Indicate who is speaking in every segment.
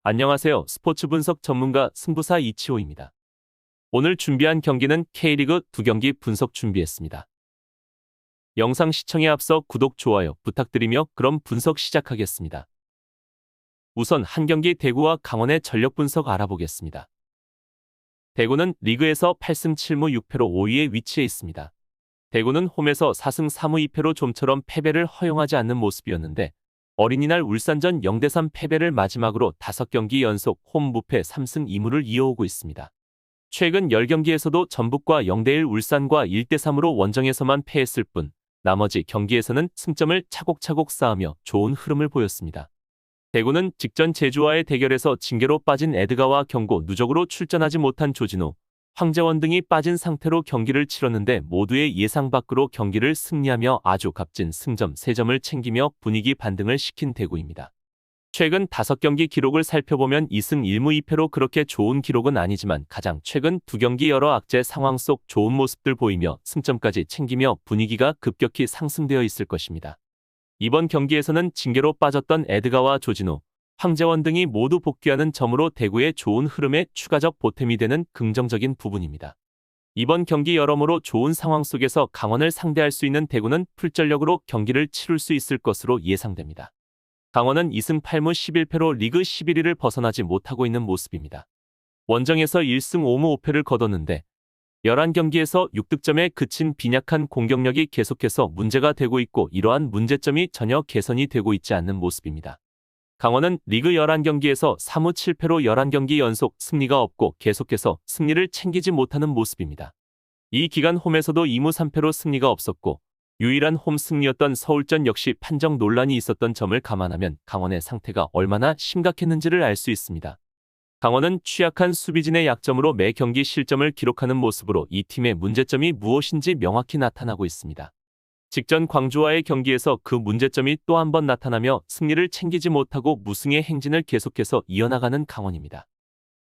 Speaker 1: 안녕하세요. 스포츠 분석 전문가 승부사 이치호입니다. 오늘 준비한 경기는 K리그 두 경기 분석 준비했습니다. 영상 시청에 앞서 구독, 좋아요 부탁드리며 그럼 분석 시작하겠습니다. 우선 한 경기 대구와 강원의 전력 분석 알아보겠습니다. 대구는 리그에서 8승 7무 6패로 5위에 위치해 있습니다. 대구는 홈에서 4승 3무 2패로 좀처럼 패배를 허용하지 않는 모습이었는데 어린이날 울산전 0대3 패배를 마지막으로 5경기 연속 홈 무패 3승 2무를 이어오고 있습니다. 최근 10경기에서도 전북과 0대1 울산과 1대3으로 원정에서만 패했을 뿐 나머지 경기에서는 승점을 차곡차곡 쌓으며 좋은 흐름을 보였습니다. 대구는 직전 제주와의 대결에서 징계로 빠진 에드가와 경고 누적으로 출전하지 못한 조진호, 황재원 등이 빠진 상태로 경기를 치렀는데 모두의 예상 밖으로 경기를 승리하며 아주 값진 승점 3점을 챙기며 분위기 반등을 시킨 대구입니다. 최근 5경기 기록을 살펴보면 2승 1무 2패로 그렇게 좋은 기록은 아니지만 가장 최근 2경기 여러 악재 상황 속 좋은 모습들 보이며 승점까지 챙기며 분위기가 급격히 상승되어 있을 것입니다. 이번 경기에서는 징계로 빠졌던 에드가와 조진호, 황재원 등이 모두 복귀하는 점으로 대구의 좋은 흐름에 추가적 보탬이 되는 긍정적인 부분입니다. 이번 경기 여러모로 좋은 상황 속에서 강원을 상대할 수 있는 대구는 풀전력으로 경기를 치룰 수 있을 것으로 예상됩니다. 강원은 2승 8무 11패로 리그 11위를 벗어나지 못하고 있는 모습입니다. 원정에서 1승 5무 5패를 거뒀는데 11경기에서 6득점에 그친 빈약한 공격력이 계속해서 문제가 되고 있고 이러한 문제점이 전혀 개선이 되고 있지 않는 모습입니다. 강원은 리그 11경기에서 3무 7패로 11경기 연속 승리가 없고 계속해서 승리를 챙기지 못하는 모습입니다. 이 기간 홈에서도 2무 3패로 승리가 없었고 유일한 홈 승리였던 서울전 역시 판정 논란이 있었던 점을 감안하면 강원의 상태가 얼마나 심각했는지를 알 수 있습니다. 강원은 취약한 수비진의 약점으로 매 경기 실점을 기록하는 모습으로 이 팀의 문제점이 무엇인지 명확히 나타나고 있습니다. 직전 광주와의 경기에서 그 문제점이 또 한 번 나타나며 승리를 챙기지 못하고 무승의 행진을 계속해서 이어나가는 강원입니다.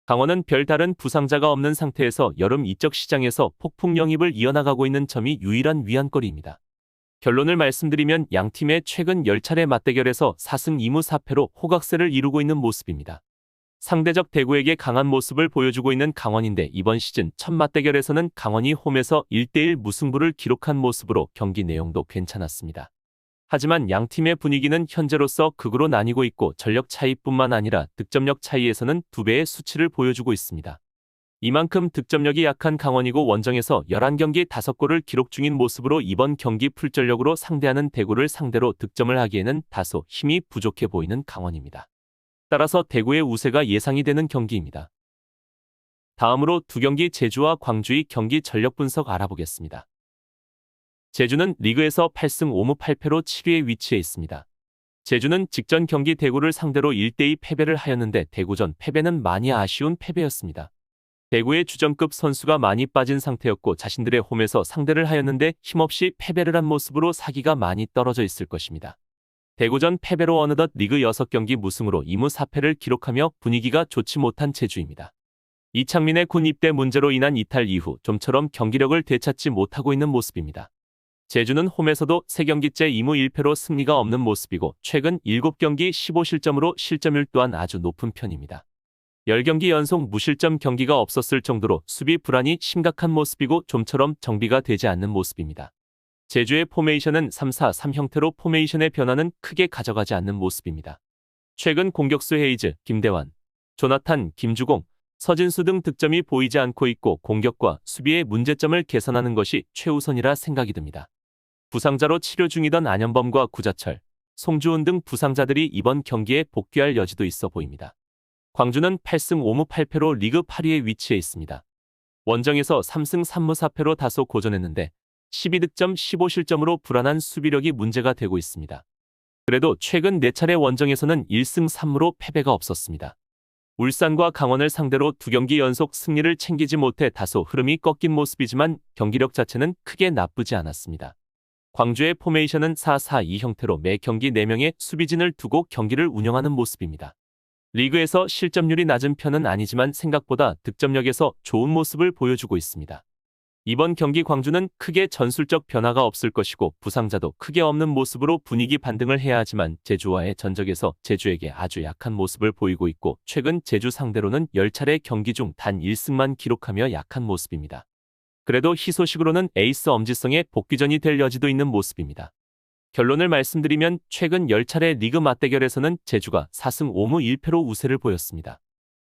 Speaker 1: 강원은 별다른 부상자가 없는 상태에서 여름 이적 시장에서 폭풍 영입을 이어나가고 있는 점이 유일한 위안거리입니다. 결론을 말씀드리면 양팀의 최근 10차례 맞대결에서 4승 2무 4패로 호각세를 이루고 있는 모습입니다. 상대적 대구에게 강한 모습을 보여주고 있는 강원인데 이번 시즌 첫 맞대결에서는 강원이 홈에서 1대1 무승부를 기록한 모습으로 경기 내용도 괜찮았습니다. 하지만 양팀의 분위기는 현재로서 극으로 나뉘고 있고 전력 차이뿐만 아니라 득점력 차이에서는 2배의 수치를 보여주고 있습니다. 이만큼 득점력이 약한 강원이고 원정에서 11경기 5골을 기록 중인 모습으로 이번 경기 풀전력으로 상대하는 대구를 상대로 득점을 하기에는 다소 힘이 부족해 보이는 강원입니다. 따라서 대구의 우세가 예상이 되는 경기입니다. 다음으로 두 경기 제주와 광주의 경기 전력 분석 알아보겠습니다. 제주는 리그에서 8승 5무 8패로 7위에 위치해 있습니다. 제주는 직전 경기 대구를 상대로 1대2 패배를 하였는데 대구전 패배는 많이 아쉬운 패배였습니다. 대구의 주전급 선수가 많이 빠진 상태였고 자신들의 홈에서 상대를 하였는데 힘없이 패배를 한 모습으로 사기가 많이 떨어져 있을 것입니다. 대구전 패배로 어느덧 리그 6경기 무승으로 2무 4패를 기록하며 분위기가 좋지 못한 제주입니다. 이창민의 군 입대 문제로 인한 이탈 이후 좀처럼 경기력을 되찾지 못하고 있는 모습입니다. 제주는 홈에서도 3경기째 2무 1패로 승리가 없는 모습이고 최근 7경기 15실점으로 실점률 또한 아주 높은 편입니다. 10경기 연속 무실점 경기가 없었을 정도로 수비 불안이 심각한 모습이고 좀처럼 정비가 되지 않는 모습입니다. 제주의 포메이션은 3-4-3 형태로 포메이션의 변화는 크게 가져가지 않는 모습입니다. 최근 공격수 헤이즈, 김대환, 조나탄, 김주공, 서진수 등 득점이 보이지 않고 있고 공격과 수비의 문제점을 개선하는 것이 최우선이라 생각이 듭니다. 부상자로 치료 중이던 안현범과 구자철, 송주훈 등 부상자들이 이번 경기에 복귀할 여지도 있어 보입니다. 광주는 8승 5무 8패로 리그 8위에 위치해 있습니다. 원정에서 3승 3무 4패로 다소 고전했는데 12득점 15실점으로 불안한 수비력이 문제가 되고 있습니다. 그래도 최근 4차례 원정에서는 1승 3무로 패배가 없었습니다. 울산과 강원을 상대로 2경기 연속 승리를 챙기지 못해 다소 흐름이 꺾인 모습이지만 경기력 자체는 크게 나쁘지 않았습니다. 광주의 포메이션은 4-4-2 형태로 매 경기 4명의 수비진을 두고 경기를 운영하는 모습입니다. 리그에서 실점률이 낮은 편은 아니지만 생각보다 득점력에서 좋은 모습을 보여주고 있습니다. 이번 경기 광주는 크게 전술적 변화가 없을 것이고 부상자도 크게 없는 모습으로 분위기 반등을 해야 하지만 제주와의 전적에서 제주에게 아주 약한 모습을 보이고 있고 최근 제주 상대로는 10차례 경기 중 단 1승만 기록하며 약한 모습입니다. 그래도 희소식으로는 에이스 엄지성의 복귀전이 될 여지도 있는 모습입니다. 결론을 말씀드리면 최근 10차례 리그 맞대결에서는 제주가 4승 5무 1패로 우세를 보였습니다.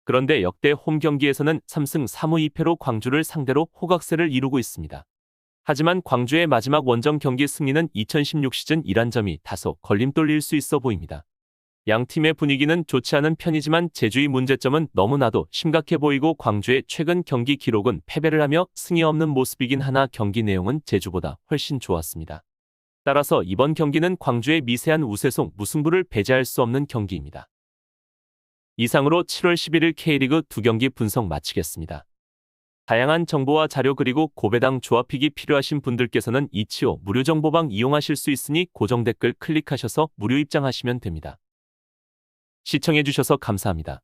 Speaker 1: 그런데 역대 홈 경기에서는 3승 3무 2패로 광주를 상대로 호각세를 이루고 있습니다. 하지만 광주의 마지막 원정 경기 승리는 2016 시즌 1한 점이 다소 걸림돌일 수 있어 보입니다. 양 팀의 분위기는 좋지 않은 편이지만 제주의 문제점은 너무나도 심각해 보이고 광주의 최근 경기 기록은 패배를 하며 승이 없는 모습이긴 하나 경기 내용은 제주보다 훨씬 좋았습니다. 따라서 이번 경기는 광주의 미세한 우세송 무승부를 배제할 수 없는 경기입니다. 이상으로 7월 11일 K리그 2경기 분석 마치겠습니다. 다양한 정보와 자료 그리고 고배당 조합픽이 필요하신 분들께서는 이치오 무료 정보방 이용하실 수 있으니 고정 댓글 클릭하셔서 무료 입장하시면 됩니다. 시청해주셔서 감사합니다.